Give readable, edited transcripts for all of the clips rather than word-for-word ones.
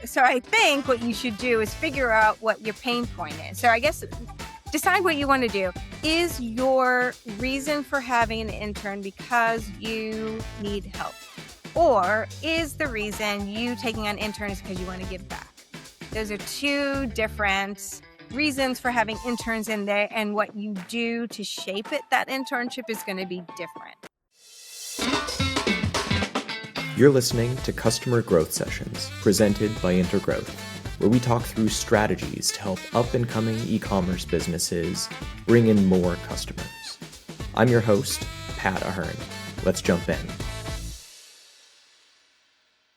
So I think what you should do is figure out what your pain point is. So I guess decide what you want to do. Is your reason for having an intern because you need help? Or is the reason you taking on interns because you want to give back? Those are two different reasons for having interns in there, and what you do to shape it, that internship, is going to be different. You're listening to Customer Growth Sessions, presented by Intergrowth, where we talk through strategies to help up-and-coming e-commerce businesses bring in more customers. I'm your host, Pat Ahern. Let's jump in.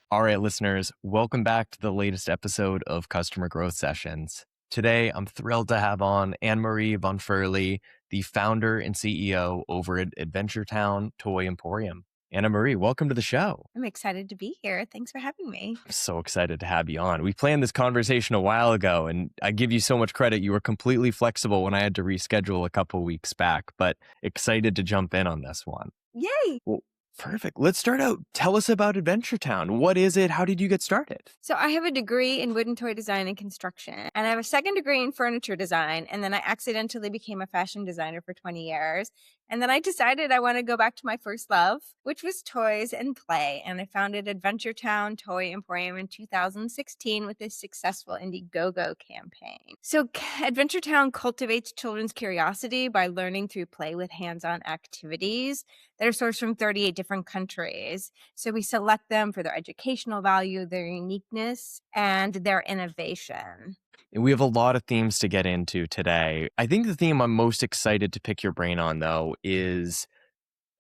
All right, listeners, welcome back to the latest episode of Customer Growth Sessions. Today, I'm thrilled to have on Annamarie von Firley, the founder and CEO over at Adventuretown Toy Emporium. Annamarie, welcome to the show. I'm excited to be here. Thanks for having me. I'm so excited to have you on. We planned this conversation a while ago, and I give you so much credit. You were completely flexible when I had to reschedule a couple weeks back, but excited to jump in on this one. Yay! Well, perfect. Let's start out. Tell us about Adventuretown. What is it? How did you get started? So I have a degree in wooden toy design and construction, and I have a second degree in furniture design. And then I accidentally became a fashion designer for 20 years. And then I decided I want to go back to my first love, which was toys and play. And I founded Adventuretown Toy Emporium in 2016 with a successful Indiegogo campaign. So Adventuretown cultivates children's curiosity by learning through play with hands-on activities that are sourced from 38 different countries. So we select them for their educational value, their uniqueness, and their innovation. And we have a lot of themes to get into today. I think the theme I'm most excited to pick your brain on, though, is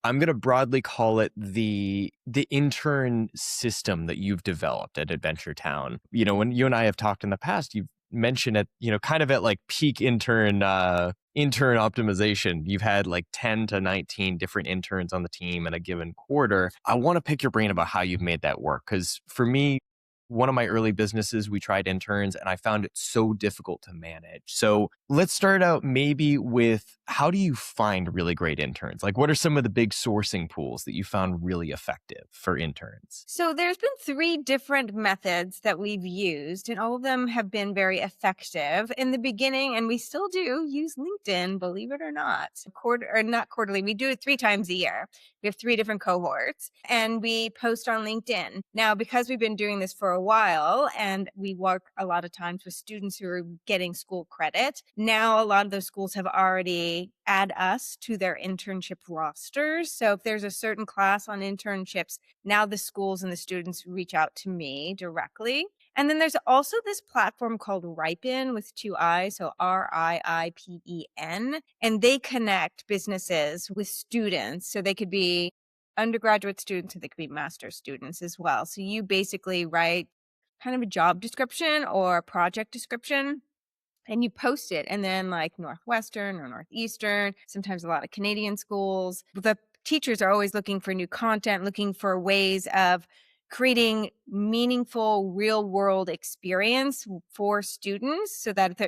I'm going to broadly call it the intern system that you've developed at Adventuretown. You know, when you and I have talked in the past, you've mentioned it, you know, kind of at like peak intern optimization. You've had like 10 to 19 different interns on the team in a given quarter. I want to pick your brain about how you've made that work, because for me, one of my early businesses, we tried interns and I found it so difficult to manage. So let's start out maybe with, how do you find really great interns? Like, what are some of the big sourcing pools that you found really effective for interns? So there's been 3 different methods that we've used, and all of them have been very effective in the beginning. And we still do use LinkedIn, believe it or not. Not quarterly. We do it 3 times a year. We have 3 different cohorts, and we post on LinkedIn. Now, because we've been doing this for a while and we work a lot of times with students who are getting school credit, now a lot of those schools have already add us to their internship rosters. So if there's a certain class on internships, now the schools and the students reach out to me directly. And then there's also this platform called Ripen with 2 I's, so RIIPEN, and they connect businesses with students. So they could be undergraduate students, and they could be master's students as well. So you basically write kind of a job description or a project description, and you post it. And then like Northwestern or Northeastern, sometimes a lot of Canadian schools, the teachers are always looking for new content, looking for ways of creating meaningful real world experience for students so that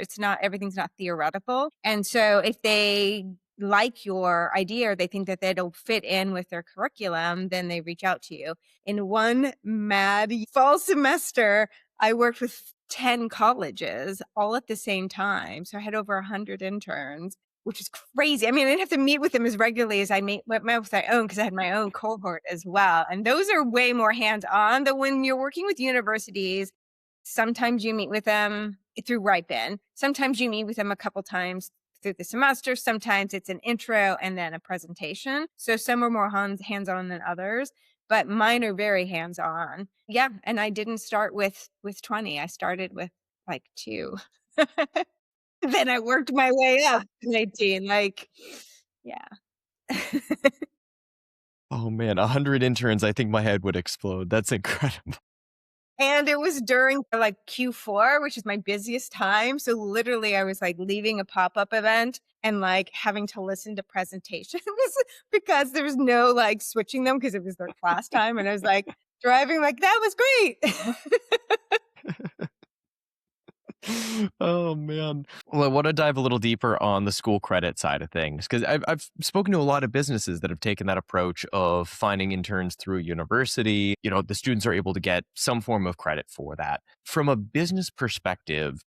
everything's not theoretical. And so if they like your idea or they think that it'll fit in with their curriculum, then they reach out to you. In one mad fall semester, I worked with 10 colleges all at the same time. So I had over 100 interns, which is crazy. I mean, I didn't have to meet with them as regularly as I met with my own, because I had my own cohort as well. And those are way more hands-on. But when you're working with universities, sometimes you meet with them through Ripen. Sometimes you meet with them a couple times through the semester. Sometimes it's an intro and then a presentation. So some are more hands-on than others, but mine are very hands-on. Yeah. And I didn't start with 20. I started with like 2. Then I worked my way up to 18. Like, yeah. Oh man, 100 interns. I think my head would explode. That's incredible. And it was during like Q4, which is my busiest time. So literally I was like leaving a pop-up event and like having to listen to presentations because there was no like switching them because it was their class time. And I was like driving like, that was great. Oh, man. Well, I want to dive a little deeper on the school credit side of things because I've spoken to a lot of businesses that have taken that approach of finding interns through a university. The students are able to get some form of credit for that. From a business perspective,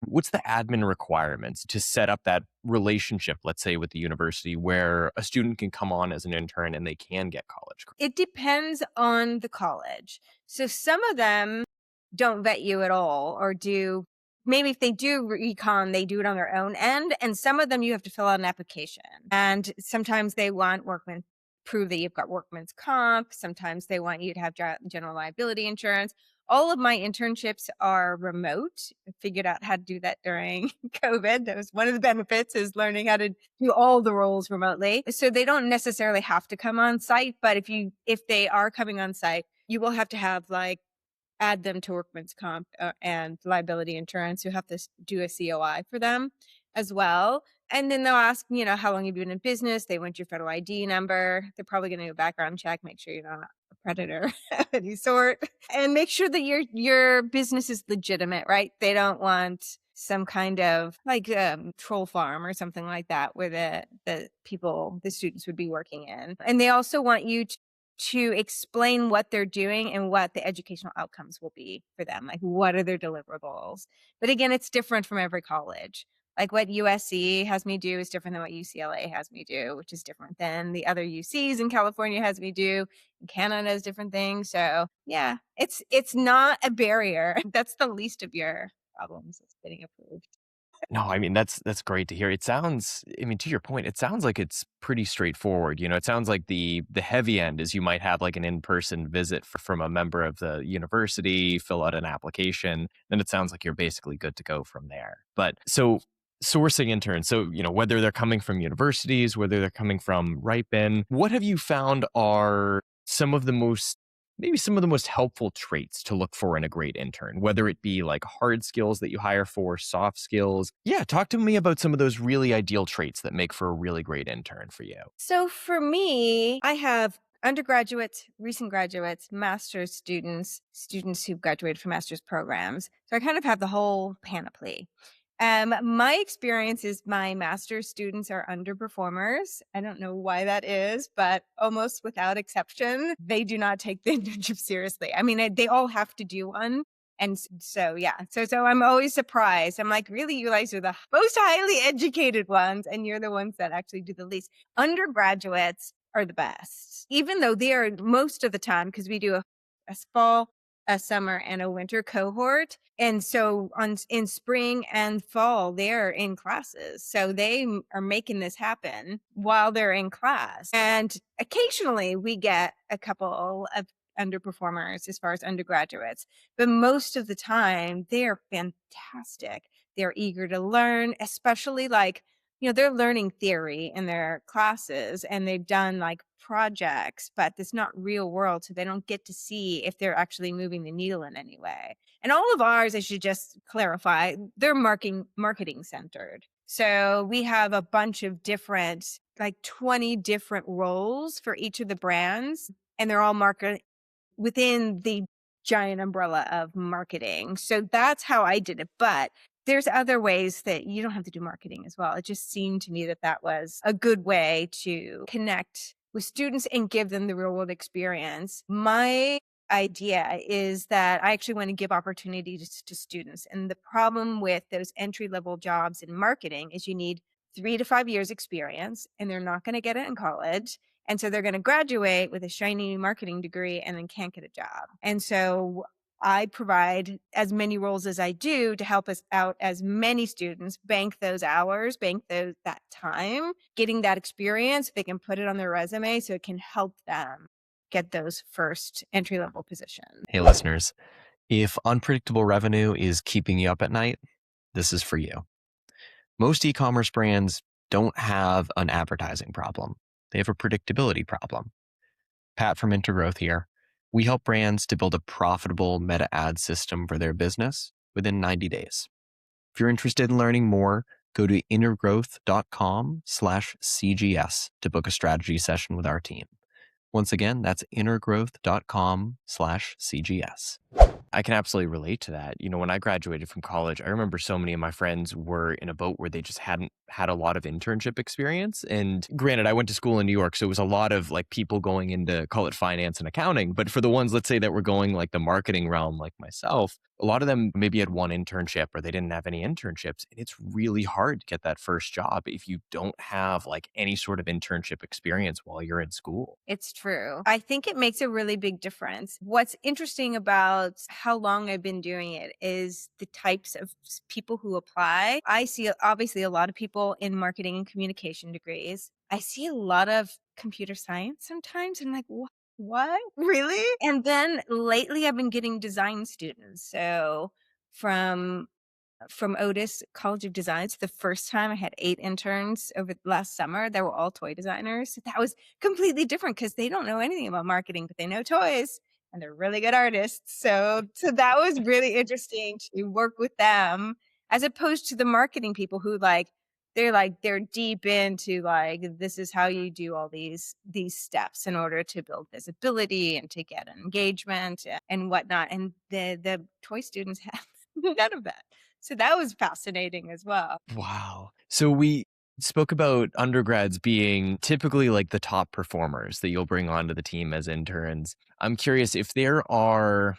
what's the admin requirements to set up that relationship, let's say, with the university where a student can come on as an intern and they can get college credit? It depends on the college. So some of them don't vet you at all or maybe if they do recon, they do it on their own end. And some of them you have to fill out an application. And sometimes they want prove that you've got workman's comp. Sometimes they want you to have general liability insurance. All of my internships are remote. I figured out how to do that during COVID. That was one of the benefits, is learning how to do all the roles remotely. So they don't necessarily have to come on site, but if they are coming on site, you will have to have add them to workman's comp and liability insurance. You have to do a COI for them as well. And then they'll ask, how long you've been in business. They want your federal ID number. They're probably going to do a background check, make sure you're not a predator of any sort, and make sure that your business is legitimate, right? They don't want some kind of troll farm or something like that where the students would be working in. And they also want you to explain what they're doing and what the educational outcomes will be for them. Like, what are their deliverables? But again, it's different from every college. Like what USC has me do is different than what UCLA has me do, which is different than the other UCs in California has me do. And Canada has different things. So yeah, it's not a barrier. That's the least of your problems, is getting approved. No, I mean, that's great to hear. It sounds, I mean, to your point, it sounds like it's pretty straightforward. It sounds like the heavy end is you might have like an in-person visit from a member of the university, fill out an application, then it sounds like you're basically good to go from there. But so sourcing interns, so, whether they're coming from universities, whether they're coming from Ripen, what have you found are maybe some of the most helpful traits to look for in a great intern, whether it be like hard skills that you hire for, soft skills? Yeah, talk to me about some of those really ideal traits that make for a really great intern for you. So for me, I have undergraduates, recent graduates, master's students who've graduated from master's programs. So I kind of have the whole panoply. My experience is my master's students are underperformers. I don't know why that is, but almost without exception, they do not take the internship seriously. I mean, they all have to do one. And so, yeah. So I'm always surprised. I'm like, really, you guys are the most highly educated ones, and you're the ones that actually do the least. Undergraduates are the best, even though they are most of the time, because we do a fall, a summer, and a winter cohort. And so in spring and fall, they're in classes. So they are making this happen while they're in class. And occasionally we get a couple of underperformers as far as undergraduates, but most of the time they're fantastic. They're eager to learn, especially they're learning theory in their classes and they've done projects, but it's not real world. So they don't get to see if they're actually moving the needle in any way. And all of ours, I should just clarify, they're marketing centered. So we have a bunch of different, 20 different roles for each of the brands, and they're all within the giant umbrella of marketing. So that's how I did it. But there's other ways that you don't have to do marketing as well. It just seemed to me that was a good way to connect with students and give them the real world experience. My idea is that I actually want to give opportunities to students. And the problem with those entry level jobs in marketing is you need 3 to 5 years experience, and they're not going to get it in college. And so they're going to graduate with a shiny marketing degree and then can't get a job. And so I provide as many roles as I do to help us out as many students bank those hours, that time, getting that experience. They can put it on their resume so it can help them get those first entry level positions. Hey, listeners, if unpredictable revenue is keeping you up at night, this is for you. Most e-commerce brands don't have an advertising problem. They have a predictability problem. Pat from Intergrowth here. We help brands to build a profitable meta ad system for their business within 90 days. If you're interested in learning more, go to intergrowth.com/CGS to book a strategy session with our team. Once again, that's intergrowth.com/CGS. I can absolutely relate to that. When I graduated from college, I remember so many of my friends were in a boat where they just hadn't had a lot of internship experience. And granted, I went to school in New York, so it was a lot of like people going into, call it finance and accounting. But for the ones, let's say, that were going like the marketing realm, like myself, a lot of them maybe had one internship or they didn't have any internships. And it's really hard to get that first job if you don't have like any sort of internship experience while you're in school. It's true. I think it makes a really big difference. What's interesting about how long I've been doing it is the types of people who apply. I see obviously a lot of people in marketing and communication degrees. I see a lot of computer science sometimes. I'm like, what? Really? And then lately I've been getting design students. So from Otis College of Design. So the first time I had 8 interns over last summer. They were all toy designers. So that was completely different because they don't know anything about marketing, but they know toys and they're really good artists. So that was really interesting to work with them as opposed to the marketing people who they're deep into this is how you do all these steps in order to build visibility and to get engagement and whatnot. And the toy students have none of that. So that was fascinating as well. Wow. So we spoke about undergrads being typically like the top performers that you'll bring onto the team as interns. I'm curious if there are,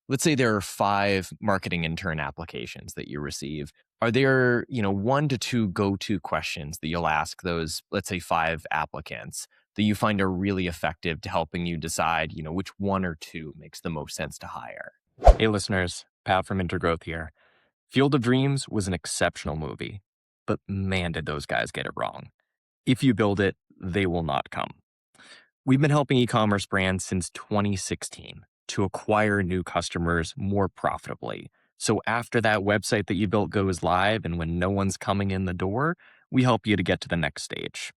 let's say there are 5 marketing intern applications that you receive. Are there, 1 to 2 go-to questions that you'll ask those, let's say 5 applicants that you find are really effective to helping you decide, which 1 or 2 makes the most sense to hire? Hey listeners, Pat from Intergrowth here. Field of Dreams was an exceptional movie, but man, did those guys get it wrong. If you build it, they will not come. We've been helping e-commerce brands since 2016 to acquire new customers more profitably. So after that website that you built goes live and when no one's coming in the door, we help you to get to the next stage.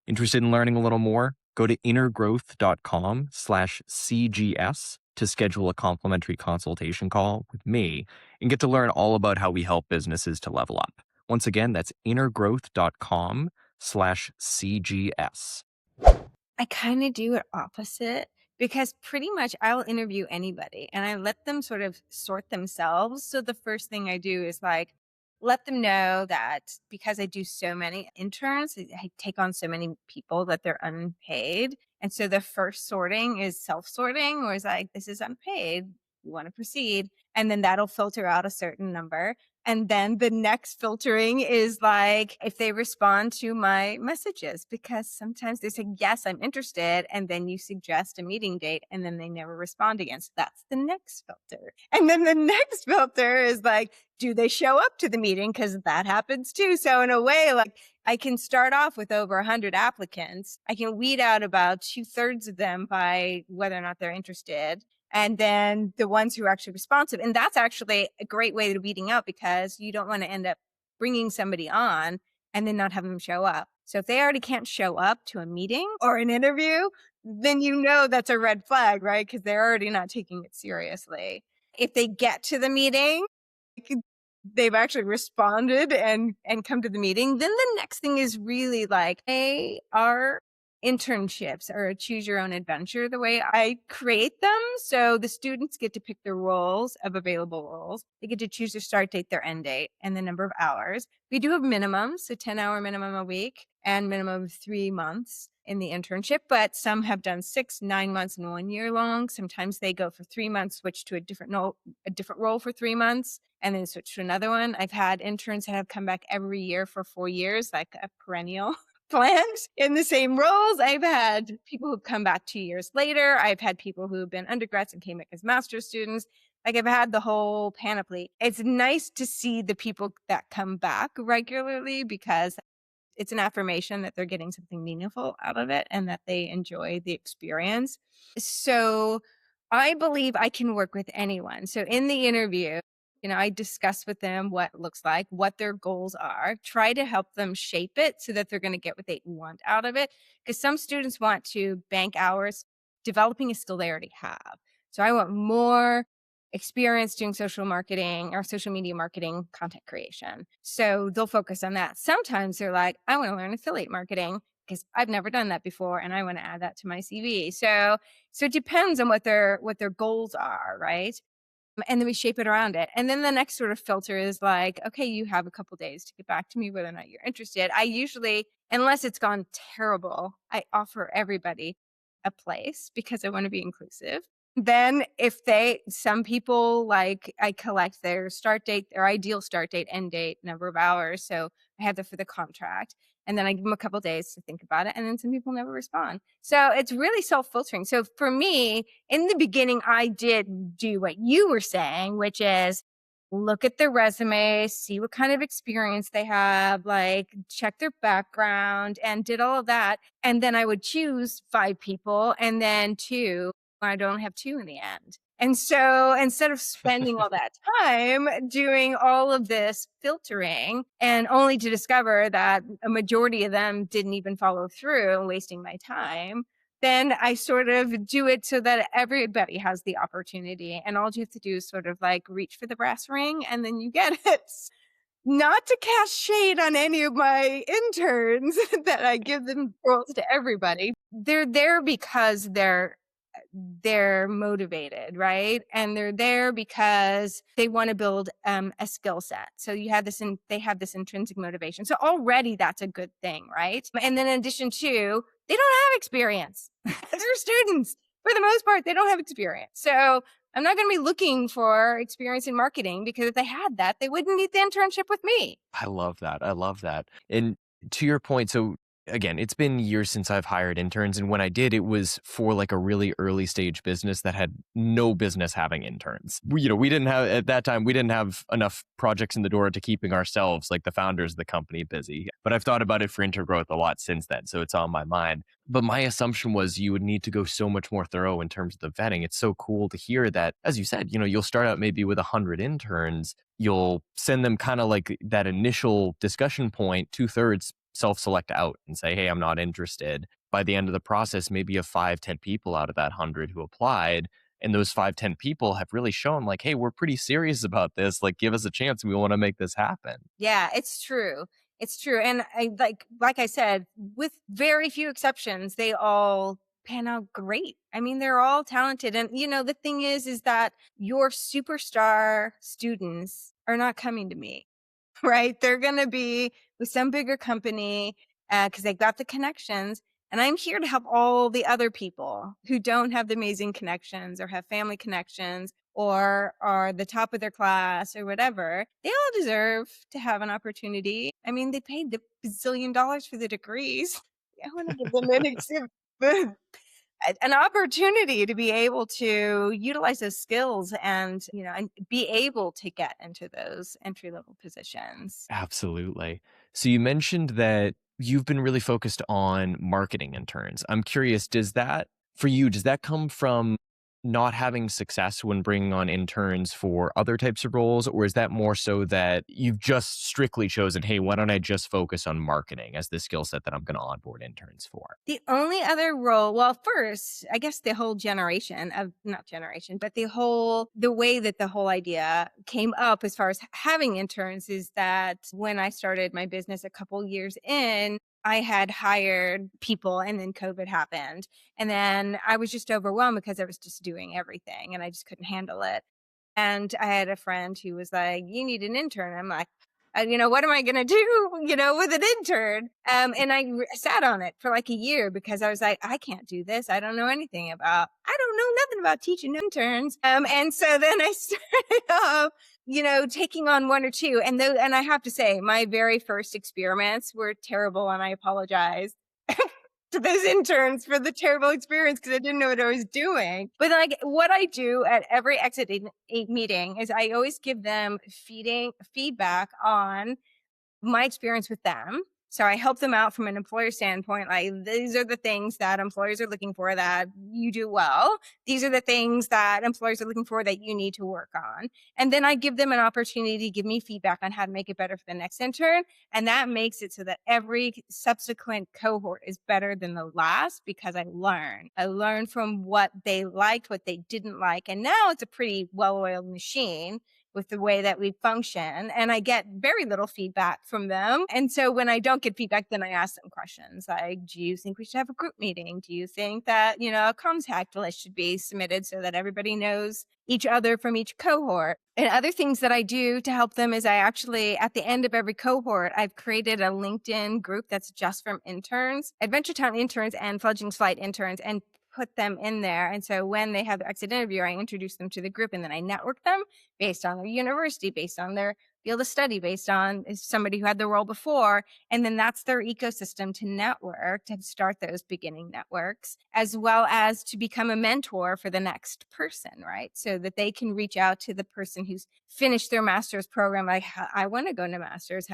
Interested in learning a little more? Go to intergrowth.com/CGS to schedule a complimentary consultation call with me and get to learn all about how we help businesses to level up. Once again, that's intergrowth.com/CGS. I kind of do it opposite because pretty much I'll interview anybody and I let them sort of sort themselves. So the first thing I do is let them know that because I do so many interns, I take on so many people that they're unpaid. And so the first sorting is self-sorting, where it's like, this is unpaid. You want to proceed. And then that'll filter out a certain number. And then the next filtering is if they respond to my messages, because sometimes they say, yes, I'm interested. And then you suggest a meeting date and then they never respond again. So that's the next filter. And then the next filter is do they show up to the meeting? Because that happens too. So in a way, I can start off with over 100 applicants. I can weed out about 2/3 of them by whether or not they're interested. And then the ones who are actually responsive. And that's actually a great way of weeding out because you don't want to end up bringing somebody on and then not have them show up. So if they already can't show up to a meeting or an interview, then that's a red flag, right? Because they're already not taking it seriously. If they get to the meeting, they've actually responded and come to the meeting, then the next thing is really they are internships or a choose your own adventure the way I create them. So the students get to pick their roles of available roles. They get to choose their start date, their end date, and the number of hours. We do have minimums, so 10-hour minimum a week and minimum of 3 months in the internship, but some have done 6, 9 months and 1 year long. Sometimes they go for 3 months, switch to a different role for 3 months, and then switch to another one. I've had interns that have come back every year for 4 years, like a perennial plans in the same roles. I've had people who've come back 2 years later. I've had people who've been undergrads and came back as master's students. I've had the whole panoply. It's nice to see the people that come back regularly because it's an affirmation that they're getting something meaningful out of it and that they enjoy the experience. So I believe I can work with anyone. So in the interview, I discuss with them what it looks like, what their goals are, try to help them shape it so that they're going to get what they want out of it. Because some students want to bank hours developing a skill they already have. So I want more experience doing social marketing or social media marketing, content creation. So they'll focus on that. Sometimes they're like, I want to learn affiliate marketing because I've never done that before and I want to add that to my CV. So it depends on what their goals are, right? And then we shape it around it. And then the next sort of filter is like, okay, you have a couple days to get back to me whether or not you're interested. I usually, unless it's gone terrible, I offer everybody a place because I want to be inclusive. Then if some people like I collect their start date, their ideal start date, end date, number of hours. So I have that for the contract. And then I give them a couple days to think about it. And then some people never respond. So it's really self-filtering. So for me, in the beginning, I did do what you were saying, which is look at their resume, see what kind of experience they have, like check their background, and did all of that. And then I would choose 5 people and then two. I don't have two in the end. And so instead of spending all that time doing all of this filtering and only to discover that a majority of them didn't even follow through and wasting my time, then I sort of do it so that everybody has the opportunity. And all you have to do is sort of like reach for the brass ring and then you get it. Not to cast shade on any of my interns that I give them roles to everybody. They're there because they're motivated, right? And they're there because they want to build a skill set. So they have this intrinsic motivation. So already that's a good thing, right? And then in addition to, they don't have experience. They're students. For the most part, they don't have experience. So I'm not going to be looking for experience in marketing because if they had that, they wouldn't need the internship with me. I love that. I love that. And to your point, so again, it's been years since I've hired interns. And when I did, it was for like a really early stage business that had no business having interns. We didn't have, at that time, we didn't have enough projects in the door to keeping ourselves, like the founders of the company, busy. But I've thought about it for Intergrowth a lot since then. So it's on my mind. But my assumption was you would need to go so much more thorough in terms of the vetting. It's so cool to hear that, as you said, you'll start out maybe with 100 interns. You'll send them kind of like that initial discussion point, 2/3 self-select out and say, hey, I'm not interested. By the end of the process, maybe you have 5, 10 people out of that 100 who applied. And those 5, 10 people have really shown like, hey, we're pretty serious about this. Like, give us a chance. We want to make this happen. Yeah, it's true. It's true. And I like I said, with very few exceptions, they all pan out great. I mean, they're all talented. And the thing is that your superstar students are not coming to me. Right? They're going to be with some bigger company because they got the connections. And I'm here to help all the other people who don't have the amazing connections or have family connections or are the top of their class or whatever. They all deserve to have an opportunity. I mean, they paid the bazillion dollars for the degrees. I want to give them an opportunity to be able to utilize those skills and be able to get into those entry level positions. Absolutely. So you mentioned that you've been really focused on marketing interns. I'm curious, does that come from not having success when bringing on interns for other types of roles? Or is that more so that you've just strictly chosen, hey, why don't I just focus on marketing as the skill set that I'm going to onboard interns for? The only other role, well, first, I guess the whole not generation, but the way that the whole idea came up as far as having interns is that when I started my business a couple years in, I had hired people and then COVID happened. And then I was just overwhelmed because I was just doing everything and I just couldn't handle it. And I had a friend who was like, you need an intern. I'm like, what am I going to do, with an intern? And I sat on it for like a year because I was like, I can't do this. I don't know anything I don't know nothing about teaching interns. And so then I started off, taking on one or two. And I have to say, my very first experiments were terrible. And I apologize to those interns for the terrible experience because I didn't know what I was doing. But like what I do at every exit meeting is I always give them feedback on my experience with them. So I help them out from an employer standpoint. Like these are the things that employers are looking for that you do well. These are the things that employers are looking for that you need to work on. And then I give them an opportunity to give me feedback on how to make it better for the next intern. And that makes it so that every subsequent cohort is better than the last because I learn. I learn from what they liked, what they didn't like. And now it's a pretty well-oiled machine. with the way that we function. And I get very little feedback from them. And so when I don't get feedback, then I ask them questions like, do you think we should have a group meeting? Do you think that, a contact list should be submitted so that everybody knows each other from each cohort? And other things that I do to help them is I actually, at the end of every cohort, I've created a LinkedIn group that's just from interns, Adventuretown interns and Fledgling Flight interns, and put them in there. And so when they have their exit interview, I introduce them to the group and then I network them based on their university, based on their field of study, based on somebody who had the role before. And then that's their ecosystem to network, to start those beginning networks, as well as to become a mentor for the next person, right? So that they can reach out to the person who's finished their master's program. Like, I want to go into master's.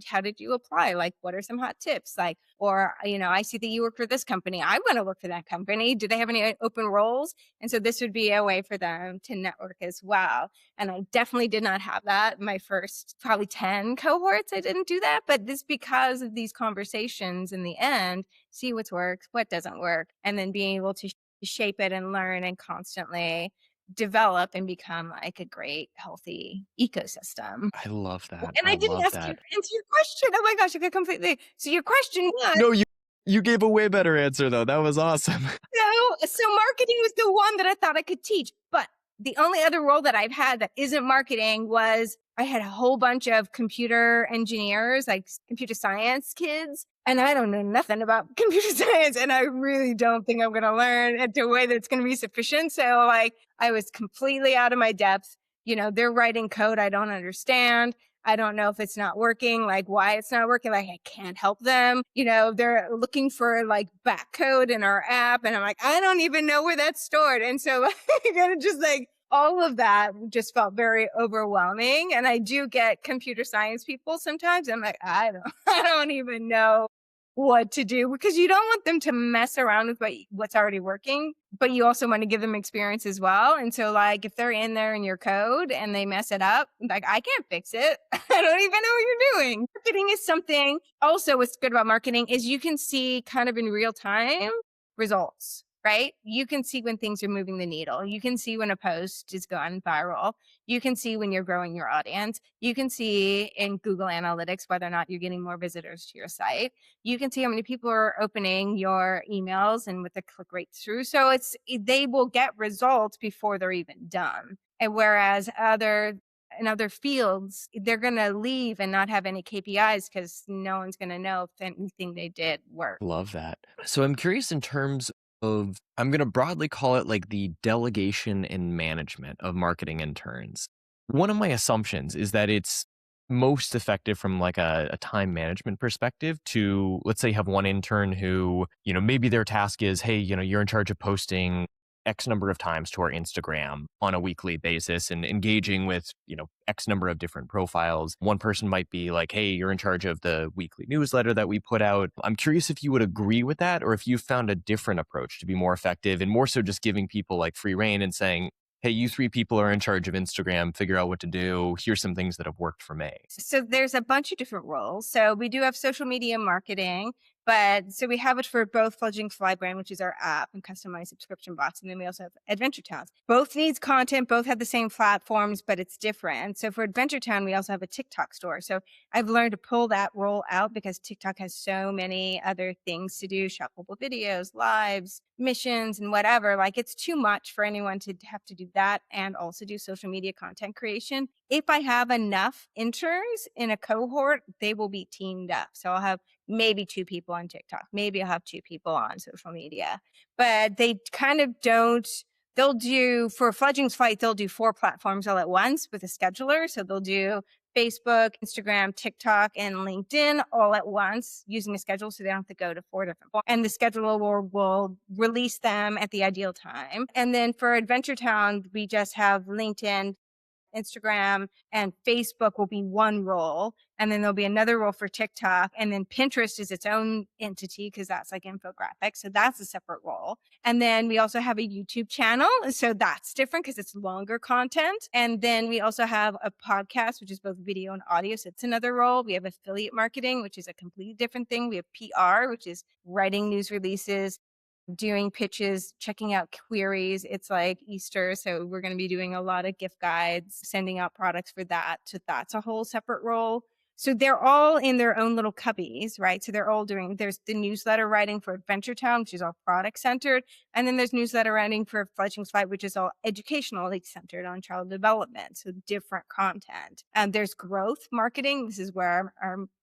How did you apply? Like, what are some hot tips? Like, or, I see that you work for this company. I want to work for that company. Do they have any open roles? And so this would be a way for them to network as well. And I definitely did not have that in my first probably 10 cohorts. I didn't do that, but this because of these conversations in the end, see what's worked, what doesn't work, and then being able to shape it and learn and constantly develop and become like a great, healthy ecosystem. I love that. And I I didn't love answer that. your question. Oh my gosh, I got completely. So your question was, No, you gave a way better answer though. That was awesome. so marketing was the one that I thought I could teach. But the only other role that I've had that isn't marketing was I had a whole bunch of computer engineers, like computer science kids. And I don't know nothing about computer science. And I really don't think I'm going to learn at the way that's going to be sufficient. So like I was completely out of my depth. They're writing code I don't understand. I don't know if it's not working, like why it's not working. Like I can't help them. They're looking for like back code in our app. And I'm like, I don't even know where that's stored. And so like, just like all of that just felt very overwhelming. And I do get computer science people sometimes. I'm like, I don't even know what to do, because you don't want them to mess around with what's already working, but you also want to give them experience as well. And so like if they're in there in your code and they mess it up, like I can't fix it. I don't even know what you're doing. Marketing is something also what's good about marketing is you can see kind of in real time results, right? You can see when things are moving the needle. You can see when a post is gone viral. You can see when you're growing your audience. You can see in Google Analytics whether or not you're getting more visitors to your site. You can see how many people are opening your emails and what the click rate through. So they will get results before they're even done. And whereas in other fields, they're going to leave and not have any KPIs because no one's going to know if anything they did worked. Love that. So I'm curious in terms of, I'm going to broadly call it like the delegation and management of marketing interns. One of my assumptions is that it's most effective from like a time management perspective to, let's say, have one intern who, maybe their task is, hey, you're in charge of posting X number of times to our Instagram on a weekly basis and engaging with, X number of different profiles. One person might be like, hey, you're in charge of the weekly newsletter that we put out. I'm curious if you would agree with that or if you found a different approach to be more effective and more so just giving people like free reign and saying, hey, you three people are in charge of Instagram, figure out what to do. Here's some things that have worked for me. So there's a bunch of different roles. So we do have social media marketing, but so we have it for both Fledgling Fly brand, which is our app and customized subscription box. And then we also have Adventure Towns. Both needs content, both have the same platforms, but it's different. So for Adventure Town, we also have a TikTok store. So I've learned to pull that role out because TikTok has so many other things to do, shoppable videos, lives, missions, and whatever. Like it's too much for anyone to have to do that and also do social media content creation. If I have enough interns in a cohort, they will be teamed up. So I'll have maybe 2 people on TikTok. Maybe I'll have 2 people on social media, but they kind of don't. They'll do for Fledgling's Flight, they'll do 4 platforms all at once with a scheduler. So they'll do Facebook, Instagram, TikTok, and LinkedIn all at once using a schedule. So they don't have to go to 4 different ones. And the scheduler will release them at the ideal time. And then for Adventure Town, we just have LinkedIn, Instagram, and Facebook will be one role. And then there'll be another role for TikTok. And then Pinterest is its own entity because that's like infographics. So that's a separate role. And then we also have a YouTube channel. So that's different because it's longer content. And then we also have a podcast, which is both video and audio. So it's another role. We have affiliate marketing, which is a completely different thing. We have PR, which is writing news releases, doing pitches, checking out queries. It's like Easter, so we're going to be doing a lot of gift guides, sending out products for that. So that's a whole separate role. So they're all in their own little cubbies, right? So they're all doing, there's the newsletter writing for Adventuretown, which is all product centered. And then there's newsletter writing for Fledgling's Flight, which is all educationally centered on child development. So different content. And there's growth marketing. This is where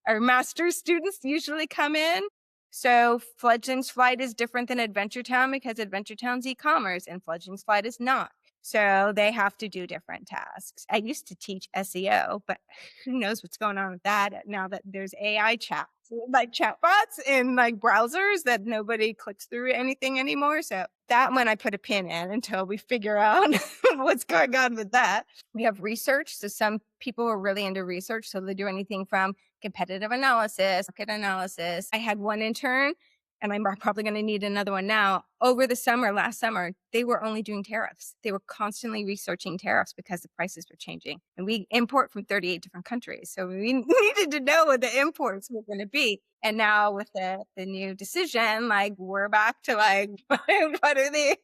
our master's students usually come in. So Fledgling's Flight is different than Adventuretown because Adventuretown's e-commerce and Fledgling's Flight is not. So they have to do different tasks. I used to teach SEO, but who knows what's going on with that now that there's AI chat, like chatbots in like browsers that nobody clicks through anything anymore. So that one I put a pin in until we figure out what's going on with that. We have research. So some people are really into research. So they do anything from competitive analysis, market analysis. I had one intern, and I'm probably going to need another one now. Over the summer, last summer, they were only doing tariffs. They were constantly researching tariffs because the prices were changing. And we import from 38 different countries. So we needed to know what the imports were going to be. And now with the new decision, like we're back to like, what are the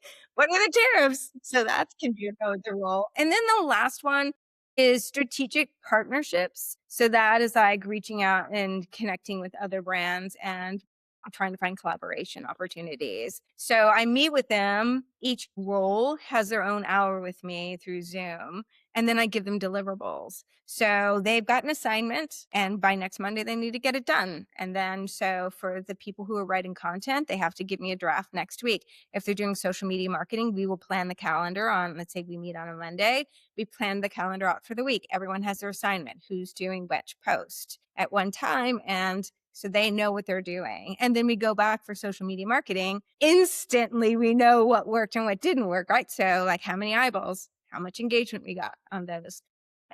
tariffs? So that can be the role. And then the last one is strategic partnerships. So that is like reaching out and connecting with other brands and trying to find collaboration opportunities. So I meet with them. Each role has their own hour with me through Zoom. And then I give them deliverables. So they've got an assignment, and by next Monday, they need to get it done. And then, so for the people who are writing content, they have to give me a draft next week. If they're doing social media marketing, we will plan the calendar on, let's say we meet on a Monday. We plan the calendar out for the week. Everyone has their assignment, who's doing which post at one time. And so they know what they're doing. And then we go back for social media marketing. Instantly, we know what worked and what didn't work, right? So like how many eyeballs, how much engagement we got on those,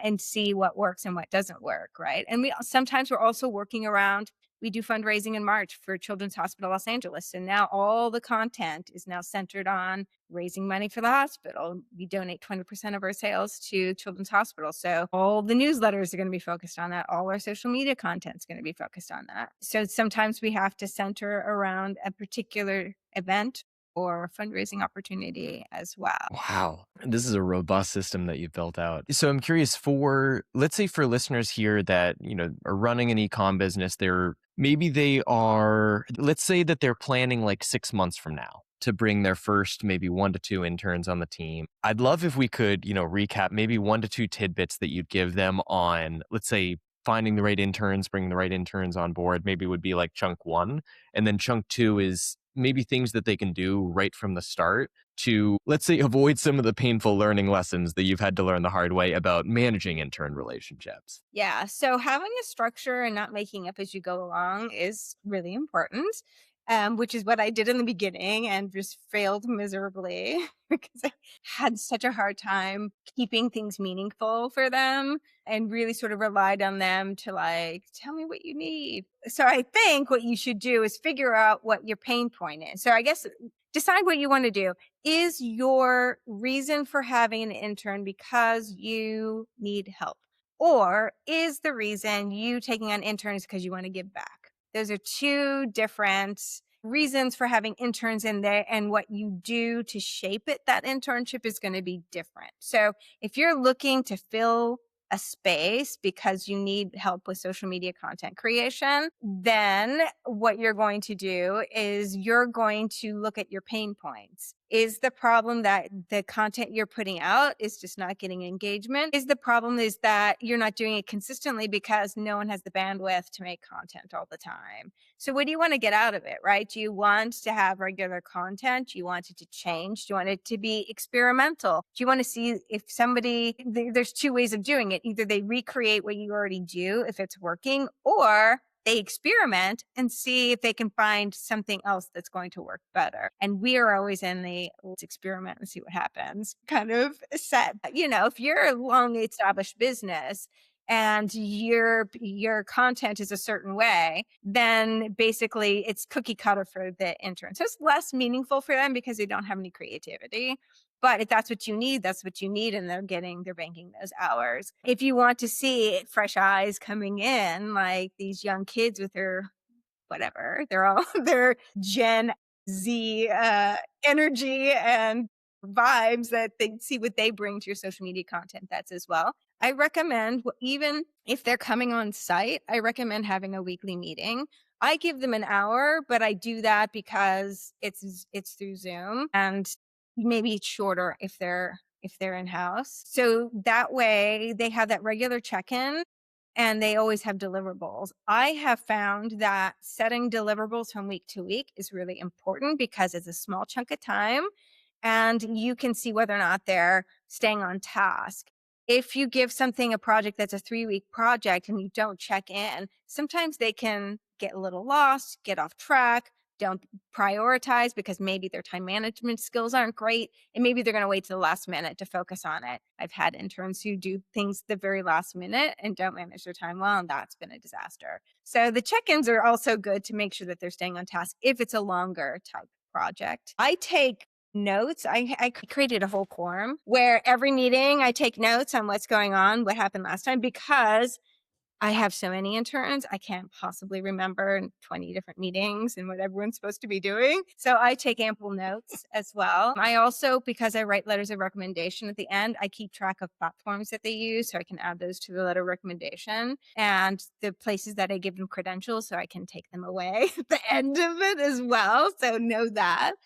and see what works and what doesn't work, right? And sometimes we're also working around, we do fundraising in March for Children's Hospital Los Angeles. And now all the content is now centered on raising money for the hospital. We donate 20% of our sales to Children's Hospital. So all the newsletters are going to be focused on that. All our social media content is going to be focused on that. So sometimes we have to center around a particular event or fundraising opportunity as well. Wow. This is a robust system that you've built out. So I'm curious let's say for listeners here that, are running an e-com business, let's say that they're planning like 6 months from now to bring their first maybe 1 to 2 interns on the team. I'd love if we could, recap maybe 1 to 2 tidbits that you'd give them on, let's say, finding the right interns, bringing the right interns on board. Maybe would be like chunk 1. And then chunk 2 is maybe things that they can do right from the start to, let's say, avoid some of the painful learning lessons that you've had to learn the hard way about managing intern relationships. Yeah. So having a structure and not making up as you go along is really important, which is what I did in the beginning and just failed miserably because I had such a hard time keeping things meaningful for them and really sort of relied on them to like, tell me what you need. So I think what you should do is figure out what your pain point is. So I guess decide what you want to do. Is your reason for having an intern because you need help? Or is the reason you taking on interns because you want to give back? Those are two different reasons for having interns in there, and what you do to shape it, that internship is going to be different. So if you're looking to fill a space because you need help with social media content creation, then what you're going to do is you're going to look at your pain points. Is the problem that the content you're putting out is just not getting engagement? Is the problem is that you're not doing it consistently because no one has the bandwidth to make content all the time? So what do you want to get out of it, right? Do you want to have regular content? Do you want it to change? Do you want it to be experimental? Do you want to see if there's two ways of doing it. Either they recreate what you already do if it's working, or they experiment and see if they can find something else that's going to work better. And we are always in the let's experiment and see what happens kind of set. If you're a long established business and your content is a certain way, then basically it's cookie cutter for the intern. So it's less meaningful for them because they don't have any creativity. But if that's what you need, that's what you need. And they're banking those hours. If you want to see fresh eyes coming in, like these young kids with their whatever, they're Gen Z energy and vibes that they see what they bring to your social media content. That's as well. I recommend, even if they're coming on site, I recommend having a weekly meeting. I give them an hour, but I do that because it's through Zoom, and maybe it's shorter if they're in house. So that way they have that regular check-in and they always have deliverables. I have found that setting deliverables from week to week is really important because it's a small chunk of time and you can see whether or not they're staying on task. If you give something a project that's a 3-week project and you don't check in, sometimes they can get a little lost, get off track, don't prioritize because maybe their time management skills aren't great, and maybe they're going to wait to the last minute to focus on it. I've had interns who do things the very last minute and don't manage their time well, and that's been a disaster. So the check-ins are also good to make sure that they're staying on task if it's a longer type project. I take notes. I created a whole form where every meeting I take notes on what's going on, what happened last time, because I have so many interns, I can't possibly remember 20 different meetings and what everyone's supposed to be doing. So I take ample notes as well. I also, because I write letters of recommendation at the end, I keep track of platforms that they use so I can add those to the letter of recommendation and the places that I give them credentials so I can take them away at the end of it as well. So know that.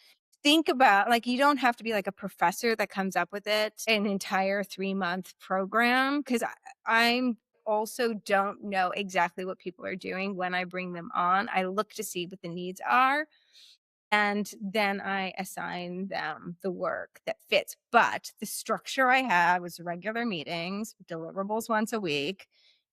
Think about, like, you don't have to be like a professor that comes up with it, an entire 3-month program, because I'm also don't know exactly what people are doing when I bring them on. I look to see what the needs are, and then I assign them the work that fits. But the structure I have is regular meetings, deliverables once a week,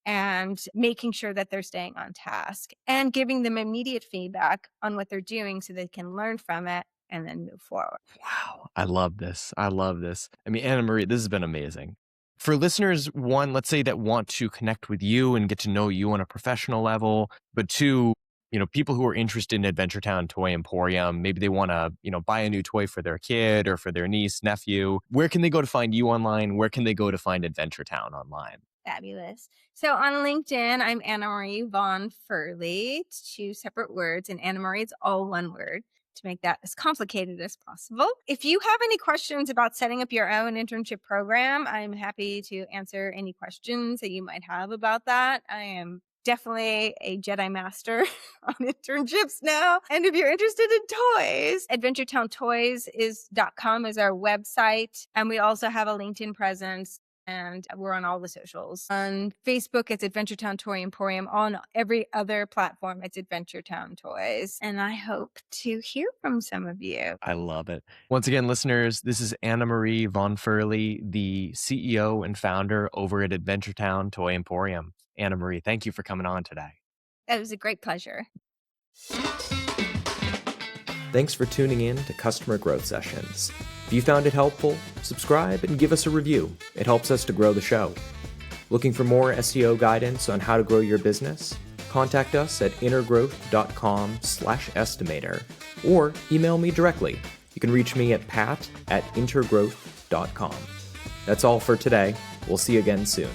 and making sure that they're staying on task and giving them immediate feedback on what they're doing so they can learn from it and then move forward. Wow. I love this. I love this. I mean, Annamarie, this has been amazing. For listeners, one, let's say that want to connect with you and get to know you on a professional level, but two, people who are interested in Adventuretown Toy Emporium, maybe they want to, buy a new toy for their kid or for their niece, nephew. Where can they go to find you online? Where can they go to find Adventuretown online? Fabulous. So on LinkedIn, I'm Annamarie von Firley. It's 2 separate words, and Annamarie is all one word to make that as complicated as possible. If you have any questions about setting up your own internship program, I'm happy to answer any questions that you might have about that. I am definitely a Jedi Master on internships now. And if you're interested in toys, adventuretowntoys.com is our website. And we also have a LinkedIn presence. And we're on all the socials. On Facebook, it's Adventuretown Toy Emporium. On every other platform, it's Adventuretown Toys. And I hope to hear from some of you. I love it. Once again, listeners, this is Annamarie von Firley, the CEO and founder over at Adventuretown Toy Emporium. Annamarie, thank you for coming on today. It was a great pleasure. Thanks for tuning in to Customer Growth Sessions. If you found it helpful, subscribe and give us a review. It helps us to grow the show. Looking for more SEO guidance on how to grow your business? Contact us at intergrowth.com/estimator or email me directly. You can reach me at pat@intergrowth.com. That's all for today. We'll see you again soon.